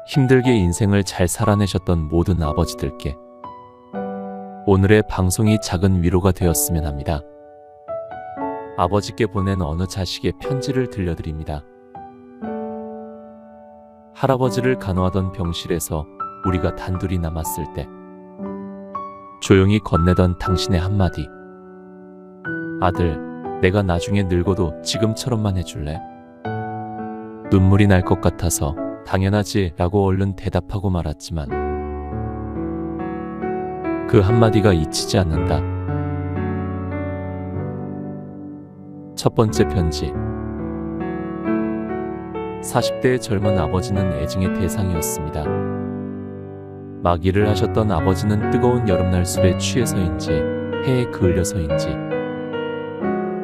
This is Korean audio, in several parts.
힘들게 인생을 잘 살아내셨던 모든 아버지들께 오늘의 방송이 작은 위로가 되었으면 합니다. 아버지께 보낸 어느 자식의 편지를 들려드립니다. 할아버지를 간호하던 병실에서 우리가 단둘이 남았을 때 조용히 건네던 당신의 한마디. 아들, 내가 나중에 늙어도 지금처럼만 해줄래? 눈물이 날 것 같아서 당연하지 라고 얼른 대답하고 말았지만 그 한마디가 잊히지 않는다. 첫 번째 편지. 40대의 젊은 아버지는 애증의 대상이었습니다. 막 일을 하셨던 아버지는 뜨거운 여름날 술에 취해서인지 해에 그을려서인지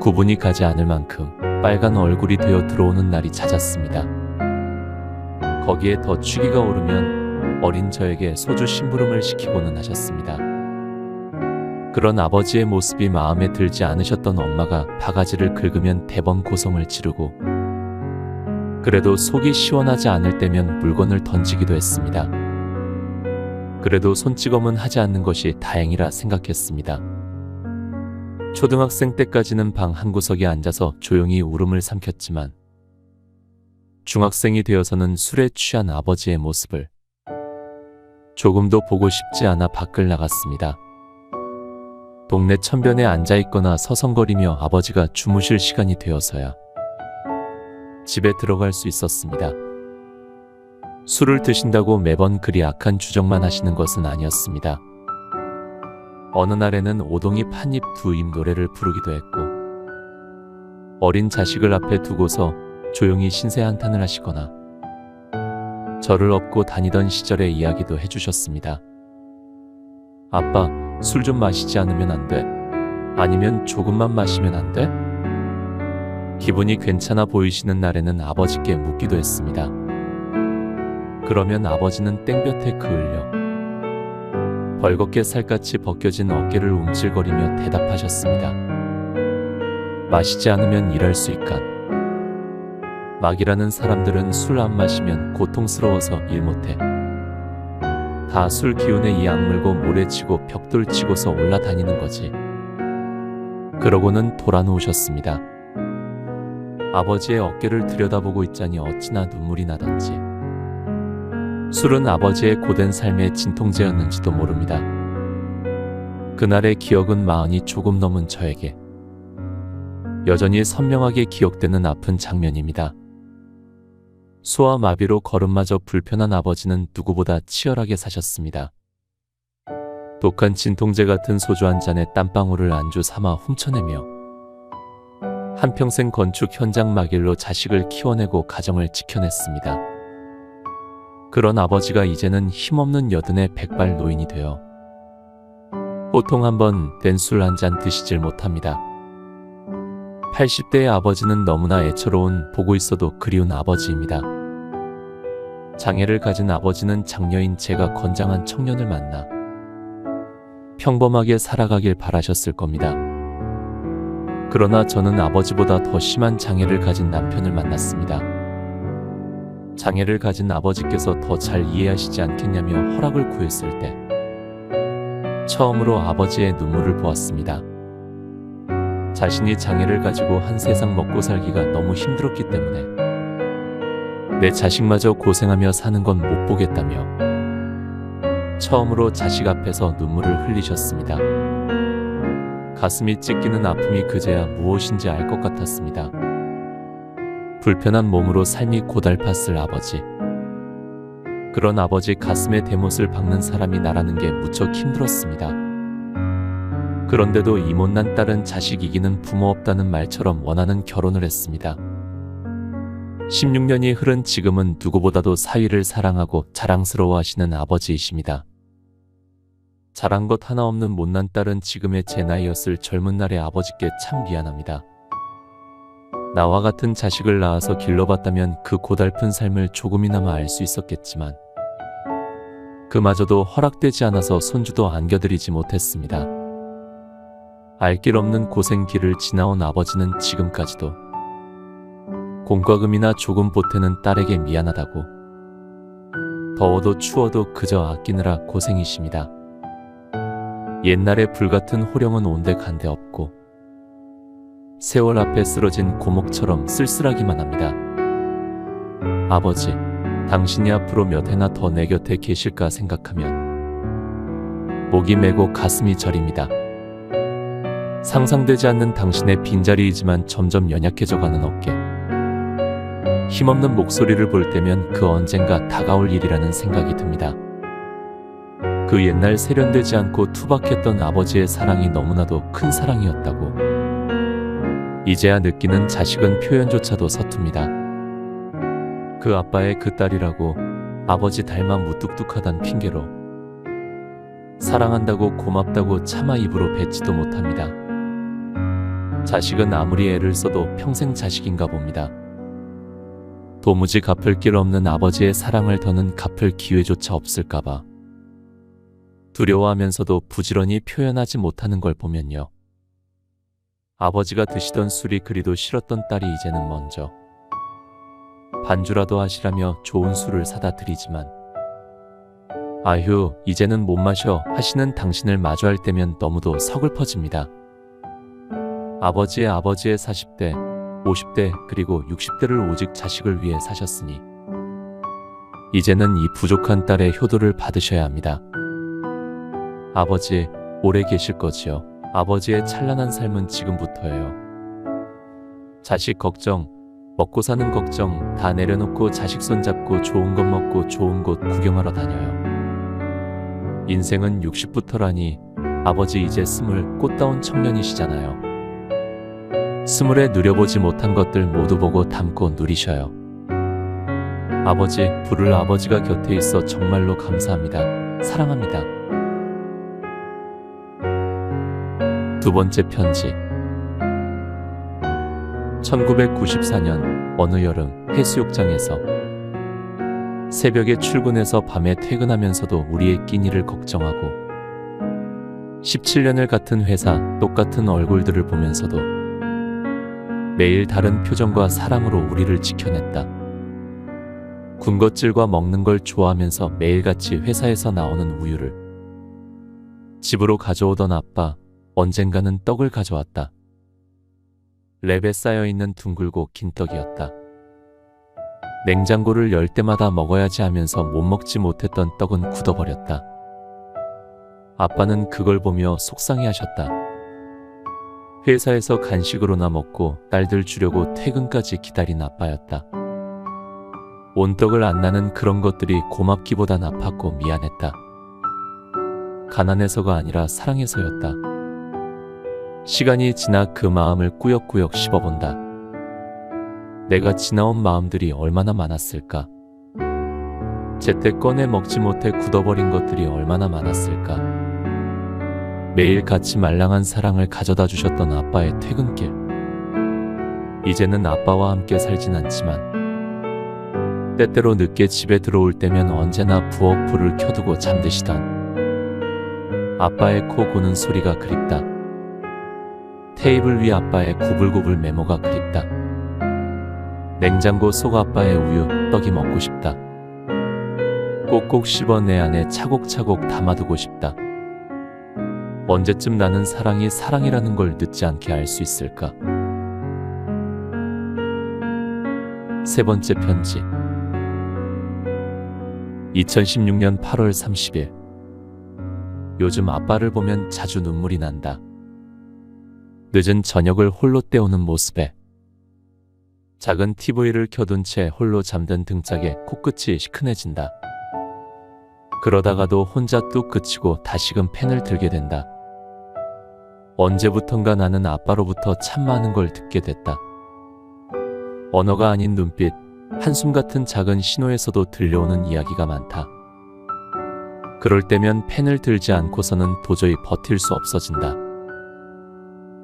구분이 가지 않을 만큼 빨간 얼굴이 되어 들어오는 날이 잦았습니다. 거기에 더 취기가 오르면 어린 저에게 소주 심부름을 시키고는 하셨습니다. 그런 아버지의 모습이 마음에 들지 않으셨던 엄마가 바가지를 긁으면 대번 고성을 지르고 그래도 속이 시원하지 않을 때면 물건을 던지기도 했습니다. 그래도 손찌검은 하지 않는 것이 다행이라 생각했습니다. 초등학생 때까지는 방 한구석에 앉아서 조용히 울음을 삼켰지만 중학생이 되어서는 술에 취한 아버지의 모습을 조금도 보고 싶지 않아 밖을 나갔습니다. 동네 천변에 앉아있거나 서성거리며 아버지가 주무실 시간이 되어서야 집에 들어갈 수 있었습니다. 술을 드신다고 매번 그리 악한 주정만 하시는 것은 아니었습니다. 어느 날에는 오동이 판입 두입 노래를 부르기도 했고 어린 자식을 앞에 두고서 조용히 신세 한탄을 하시거나 저를 업고 다니던 시절의 이야기도 해주셨습니다. 아빠, 술 좀 마시지 않으면 안 돼? 아니면 조금만 마시면 안 돼? 기분이 괜찮아 보이시는 날에는 아버지께 묻기도 했습니다. 그러면 아버지는 땡볕에 그을려 벌겋게 살갗이 벗겨진 어깨를 움찔거리며 대답하셨습니다. 마시지 않으면 일할 수 있간. 막 일하는 사람들은 술 안 마시면 고통스러워서 일 못해. 다 술 기운에 이 악물고 모래치고 벽돌 치고서 올라다니는 거지. 그러고는 돌아누우셨습니다. 아버지의 어깨를 들여다보고 있자니 어찌나 눈물이 나던지. 술은 아버지의 고된 삶의 진통제였는지도 모릅니다. 그날의 기억은 40이 조금 넘은 저에게 여전히 선명하게 기억되는 아픈 장면입니다. 소아 마비로 걸음마저 불편한 아버지는 누구보다 치열하게 사셨습니다. 독한 진통제 같은 소주 한 잔에 땀방울을 안주 삼아 훔쳐내며 한평생 건축 현장 막일로 자식을 키워내고 가정을 지켜냈습니다. 그런 아버지가 이제는 힘없는 여든의 백발 노인이 되어 보통 한번 된 술 한 잔 드시질 못합니다. 80대의 아버지는 너무나 애처로운 보고 있어도 그리운 아버지입니다. 장애를 가진 아버지는 장녀인 제가 건장한 청년을 만나 평범하게 살아가길 바라셨을 겁니다. 그러나 저는 아버지보다 더 심한 장애를 가진 남편을 만났습니다. 장애를 가진 아버지께서 더 잘 이해하시지 않겠냐며 허락을 구했을 때 처음으로 아버지의 눈물을 보았습니다. 자신이 장애를 가지고 한 세상 먹고 살기가 너무 힘들었기 때문에 내 자식마저 고생하며 사는 건 못 보겠다며 처음으로 자식 앞에서 눈물을 흘리셨습니다. 가슴이 찢기는 아픔이 그제야 무엇인지 알 것 같았습니다. 불편한 몸으로 삶이 고달팠을 아버지. 그런 아버지 가슴에 대못을 박는 사람이 나라는 게 무척 힘들었습니다. 그런데도 이 못난 딸은 자식 이기는 부모 없다는 말처럼 원하는 결혼을 했습니다. 16년이 흐른 지금은 누구보다도 사위를 사랑하고 자랑스러워하시는 아버지이십니다. 잘한 것 하나 없는 못난 딸은 지금의 제 나이였을 젊은 날의 아버지께 참 미안합니다. 나와 같은 자식을 낳아서 길러봤다면 그 고달픈 삶을 조금이나마 알 수 있었겠지만 그마저도 허락되지 않아서 손주도 안겨드리지 못했습니다. 알 길 없는 고생길을 지나온 아버지는 지금까지도 공과금이나 조금 보태는 딸에게 미안하다고 더워도 추워도 그저 아끼느라 고생이십니다. 옛날의 불같은 호령은 온데간데 없고 세월 앞에 쓰러진 고목처럼 쓸쓸하기만 합니다. 아버지, 당신이 앞으로 몇 해나 더 내 곁에 계실까 생각하면 목이 메고 가슴이 저립니다. 상상되지 않는 당신의 빈자리이지만 점점 연약해져가는 어깨, 힘없는 목소리를 볼 때면 그 언젠가 다가올 일이라는 생각이 듭니다. 그 옛날 세련되지 않고 투박했던 아버지의 사랑이 너무나도 큰 사랑이었다고. 이제야 느끼는 자식은 표현조차도 서툽니다. 그 아빠의 그 딸이라고 아버지 닮아 무뚝뚝하단 핑계로 사랑한다고 고맙다고 차마 입으로 뱉지도 못합니다. 자식은 아무리 애를 써도 평생 자식인가 봅니다. 도무지 갚을 길 없는 아버지의 사랑을 더는 갚을 기회조차 없을까봐 두려워하면서도 부지런히 표현하지 못하는 걸 보면요. 아버지가 드시던 술이 그리도 싫었던 딸이 이제는 먼저 반주라도 하시라며 좋은 술을 사다 드리지만 아휴 이제는 못 마셔 하시는 당신을 마주할 때면 너무도 서글퍼집니다. 아버지의 40대, 50대 그리고 60대를 오직 자식을 위해 사셨으니 이제는 이 부족한 딸의 효도를 받으셔야 합니다. 아버지 오래 계실 거지요. 아버지의 찬란한 삶은 지금부터예요. 자식 걱정, 먹고 사는 걱정 다 내려놓고 자식 손잡고 좋은 것 먹고 좋은 곳 구경하러 다녀요. 인생은 60부터라니 아버지 이제 20 꽃다운 청년이시잖아요. 20에 누려보지 못한 것들 모두 보고 담고 누리셔요. 아버지, 부를 아버지가 곁에 있어 정말로 감사합니다. 사랑합니다. 두 번째 편지. 1994년 어느 여름 해수욕장에서 새벽에 출근해서 밤에 퇴근하면서도 우리의 끼니를 걱정하고 17년을 같은 회사 똑같은 얼굴들을 보면서도 매일 다른 표정과 사랑으로 우리를 지켜냈다. 군것질과 먹는 걸 좋아하면서 매일같이 회사에서 나오는 우유를 집으로 가져오던 아빠, 언젠가는 떡을 가져왔다. 랩에 쌓여있는 둥글고 긴 떡이었다. 냉장고를 열 때마다 먹어야지 하면서 못 먹지 못했던 떡은 굳어버렸다. 아빠는 그걸 보며 속상해하셨다. 회사에서 간식으로나 먹고 딸들 주려고 퇴근까지 기다린 아빠였다. 온떡을 안 나는 그런 것들이 고맙기보단 아팠고 미안했다. 가난해서가 아니라 사랑해서였다. 시간이 지나 그 마음을 꾸역꾸역 씹어본다. 내가 지나온 마음들이 얼마나 많았을까? 제때 꺼내 먹지 못해 굳어버린 것들이 얼마나 많았을까? 매일 같이 말랑한 사랑을 가져다 주셨던 아빠의 퇴근길. 이제는 아빠와 함께 살진 않지만 때때로 늦게 집에 들어올 때면 언제나 부엌 불을 켜두고 잠드시던 아빠의 코 고는 소리가 그립다. 테이블 위 아빠의 구불구불 메모가 그립다. 냉장고 속 아빠의 우유, 떡이 먹고 싶다. 꼭꼭 씹어 내 안에 차곡차곡 담아두고 싶다. 언제쯤 나는 사랑이 사랑이라는 걸 늦지 않게 알 수 있을까? 세 번째 편지. 2016년 8월 30일. 요즘 아빠를 보면 자주 눈물이 난다. 늦은 저녁을 홀로 때우는 모습에 작은 TV를 켜둔 채 홀로 잠든 등짝에 코끝이 시큰해진다. 그러다가도 혼자 뚝 그치고 다시금 펜을 들게 된다. 언제부턴가 나는 아빠로부터 참 많은 걸 듣게 됐다. 언어가 아닌 눈빛, 한숨 같은 작은 신호에서도 들려오는 이야기가 많다. 그럴 때면 펜을 들지 않고서는 도저히 버틸 수 없어진다.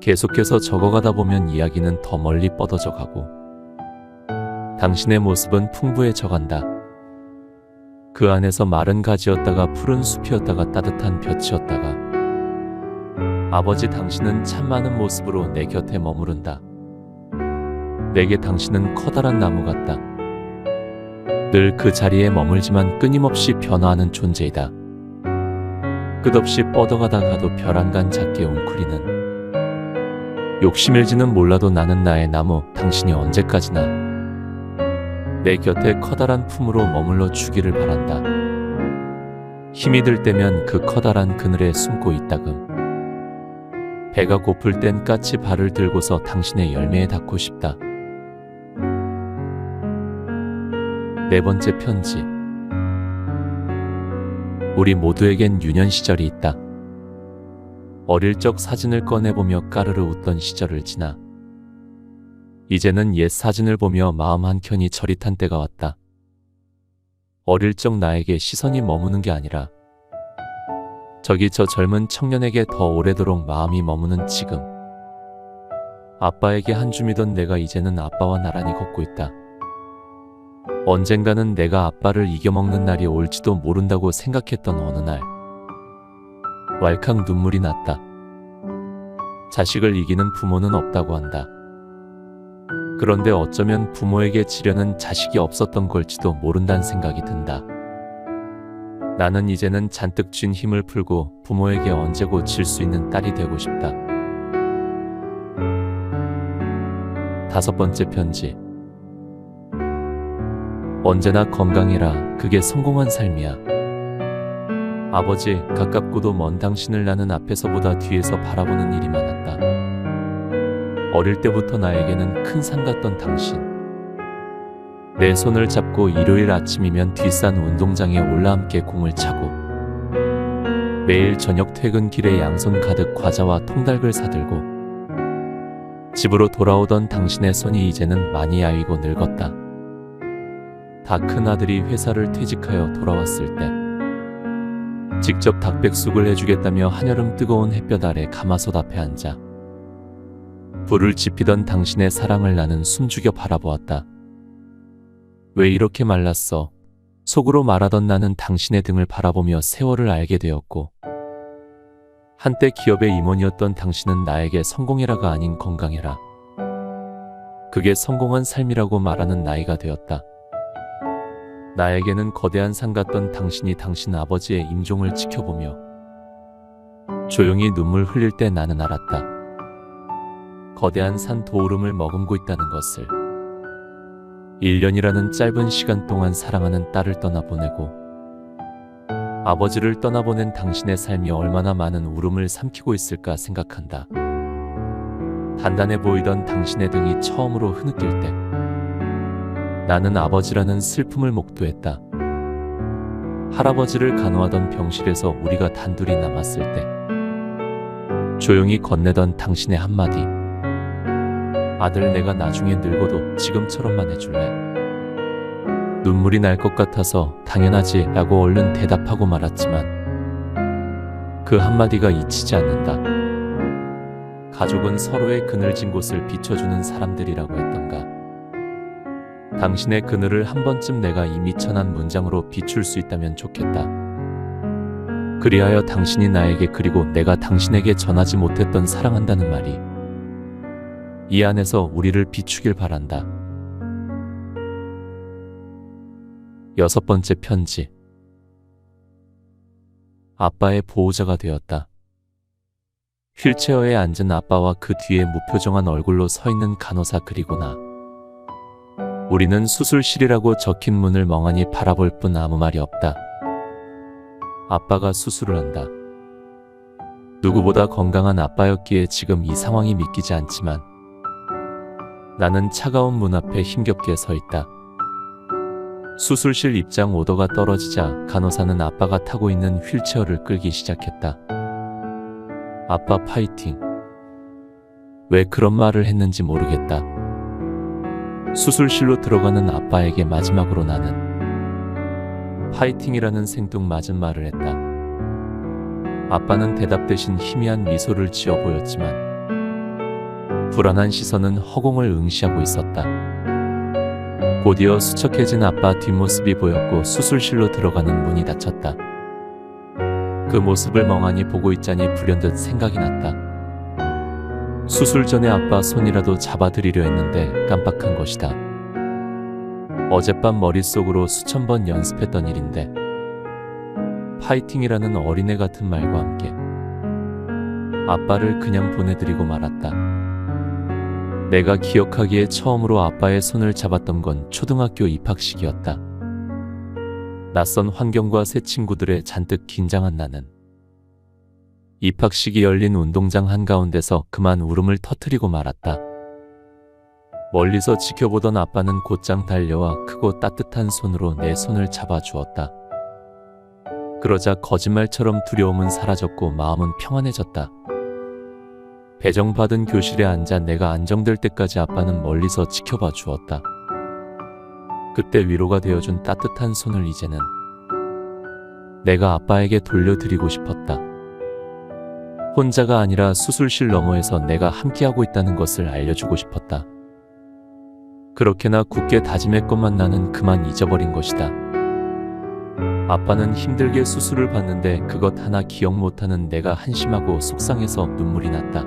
계속해서 적어가다 보면 이야기는 더 멀리 뻗어져 가고 당신의 모습은 풍부해져 간다. 그 안에서 마른 가지였다가 푸른 숲이었다가 따뜻한 볕이었다가 아버지 당신은 참 많은 모습으로 내 곁에 머무른다. 내게 당신은 커다란 나무 같다. 늘 그 자리에 머물지만 끊임없이 변화하는 존재이다. 끝없이 뻗어가다가도 벼랑간 작게 웅크리는 욕심일지는 몰라도 나는 나의 나무, 당신이 언제까지나 내 곁에 커다란 품으로 머물러 주기를 바란다. 힘이 들 때면 그 커다란 그늘에 숨고 있다금 배가 고플 땐 까치 발을 들고서 당신의 열매에 닿고 싶다. 네 번째 편지. 우리 모두에겐 유년 시절이 있다. 어릴 적 사진을 꺼내보며 까르르 웃던 시절을 지나 이제는 옛 사진을 보며 마음 한켠이 저릿한 때가 왔다. 어릴 적 나에게 시선이 머무는 게 아니라 저기 저 젊은 청년에게 더 오래도록 마음이 머무는 지금. 아빠에게 한 줌이던 내가 이제는 아빠와 나란히 걷고 있다. 언젠가는 내가 아빠를 이겨먹는 날이 올지도 모른다고 생각했던 어느 날 왈칵 눈물이 났다. 자식을 이기는 부모는 없다고 한다. 그런데 어쩌면 부모에게 지려는 자식이 없었던 걸지도 모른다는 생각이 든다. 나는 이제는 잔뜩 쥔 힘을 풀고 부모에게 언제고 질 수 있는 딸이 되고 싶다. 다섯 번째 편지. 언제나 건강해라. 그게 성공한 삶이야. 아버지, 가깝고도 먼 당신을 나는 앞에서보다 뒤에서 바라보는 일이 많았다. 어릴 때부터 나에게는 큰 산 같던 당신. 내 손을 잡고 일요일 아침이면 뒷산 운동장에 올라 함께 공을 차고 매일 저녁 퇴근길에 양손 가득 과자와 통닭을 사들고 집으로 돌아오던 당신의 손이 이제는 많이 야위고 늙었다. 다 큰 아들이 회사를 퇴직하여 돌아왔을 때 직접 닭백숙을 해주겠다며 한여름 뜨거운 햇볕 아래 가마솥 앞에 앉아 불을 지피던 당신의 사랑을 나는 숨죽여 바라보았다. 왜 이렇게 말랐어? 속으로 말하던 나는 당신의 등을 바라보며 세월을 알게 되었고 한때 기업의 임원이었던 당신은 나에게 성공해라가 아닌 건강해라. 그게 성공한 삶이라고 말하는 나이가 되었다. 나에게는 거대한 산 같던 당신이 당신 아버지의 임종을 지켜보며 조용히 눈물 흘릴 때 나는 알았다. 거대한 산 도우름을 머금고 있다는 것을. 1년이라는 짧은 시간 동안 사랑하는 딸을 떠나보내고 아버지를 떠나보낸 당신의 삶이 얼마나 많은 울음을 삼키고 있을까 생각한다. 단단해 보이던 당신의 등이 처음으로 흐느낄 때 나는 아버지라는 슬픔을 목도했다. 할아버지를 간호하던 병실에서 우리가 단둘이 남았을 때 조용히 건네던 당신의 한마디. 아들, 내가 나중에 늙어도 지금처럼만 해줄래? 눈물이 날 것 같아서 당연하지 라고 얼른 대답하고 말았지만 그 한마디가 잊히지 않는다. 가족은 서로의 그늘진 곳을 비춰주는 사람들이라고 했던가. 당신의 그늘을 한 번쯤 내가 이 미천한 문장으로 비출 수 있다면 좋겠다. 그리하여 당신이 나에게 그리고 내가 당신에게 전하지 못했던 사랑한다는 말이 이 안에서 우리를 비추길 바란다. 여섯 번째 편지. 아빠의 보호자가 되었다. 휠체어에 앉은 아빠와 그 뒤에 무표정한 얼굴로 서 있는 간호사 그리고 나. 우리는 수술실이라고 적힌 문을 멍하니 바라볼 뿐 아무 말이 없다. 아빠가 수술을 한다. 누구보다 건강한 아빠였기에 지금 이 상황이 믿기지 않지만 나는 차가운 문 앞에 힘겹게 서 있다. 수술실 입장 오더가 떨어지자 간호사는 아빠가 타고 있는 휠체어를 끌기 시작했다. 아빠 파이팅. 왜 그런 말을 했는지 모르겠다. 수술실로 들어가는 아빠에게 마지막으로 나는 파이팅이라는 생뚱맞은 말을 했다. 아빠는 대답 대신 희미한 미소를 지어 보였지만 불안한 시선은 허공을 응시하고 있었다. 곧이어 수척해진 아빠 뒷모습이 보였고 수술실로 들어가는 문이 닫혔다. 그 모습을 멍하니 보고 있자니 불현듯 생각이 났다. 수술 전에 아빠 손이라도 잡아드리려 했는데 깜빡한 것이다. 어젯밤 머릿속으로 수천 번 연습했던 일인데 파이팅이라는 어린애 같은 말과 함께 아빠를 그냥 보내드리고 말았다. 내가 기억하기에 처음으로 아빠의 손을 잡았던 건 초등학교 입학식이었다. 낯선 환경과 새 친구들에 잔뜩 긴장한 나는 입학식이 열린 운동장 한가운데서 그만 울음을 터뜨리고 말았다. 멀리서 지켜보던 아빠는 곧장 달려와 크고 따뜻한 손으로 내 손을 잡아주었다. 그러자 거짓말처럼 두려움은 사라졌고 마음은 평안해졌다. 배정받은 교실에 앉아 내가 안정될 때까지 아빠는 멀리서 지켜봐 주었다. 그때 위로가 되어준 따뜻한 손을 이제는 내가 아빠에게 돌려드리고 싶었다. 혼자가 아니라 수술실 너머에서 내가 함께하고 있다는 것을 알려주고 싶었다. 그렇게나 굳게 다짐했건만 나는 그만 잊어버린 것이다. 아빠는 힘들게 수술을 받는데 그것 하나 기억 못하는 내가 한심하고 속상해서 눈물이 났다.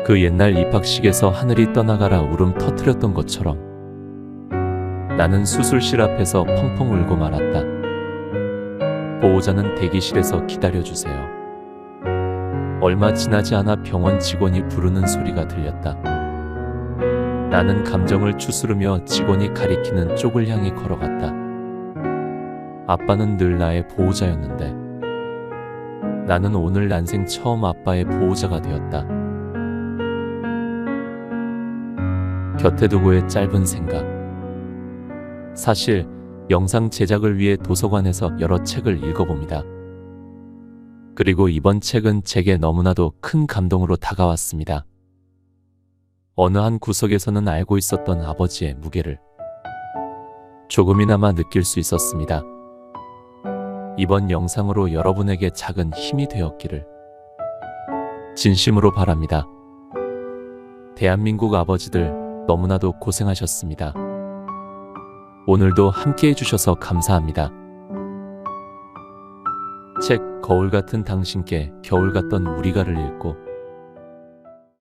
그 옛날 입학식에서 하늘이 떠나가라 울음 터뜨렸던 것처럼 나는 수술실 앞에서 펑펑 울고 말았다. 보호자는 대기실에서 기다려주세요. 얼마 지나지 않아 병원 직원이 부르는 소리가 들렸다. 나는 감정을 추스르며 직원이 가리키는 쪽을 향해 걸어갔다. 아빠는 늘 나의 보호자였는데 나는 오늘 난생 처음 아빠의 보호자가 되었다. 곁에 두고의 짧은 생각. 사실 영상 제작을 위해 도서관에서 여러 책을 읽어봅니다. 그리고 이번 책은 제게 너무나도 큰 감동으로 다가왔습니다. 어느 한 구석에서는 알고 있었던 아버지의 무게를 조금이나마 느낄 수 있었습니다. 이번 영상으로 여러분에게 작은 힘이 되었기를 진심으로 바랍니다. 대한민국 아버지들 너무나도 고생하셨습니다. 오늘도 함께 해주셔서 감사합니다. 책 거울 같은 당신께 겨울 같던 우리가를 읽고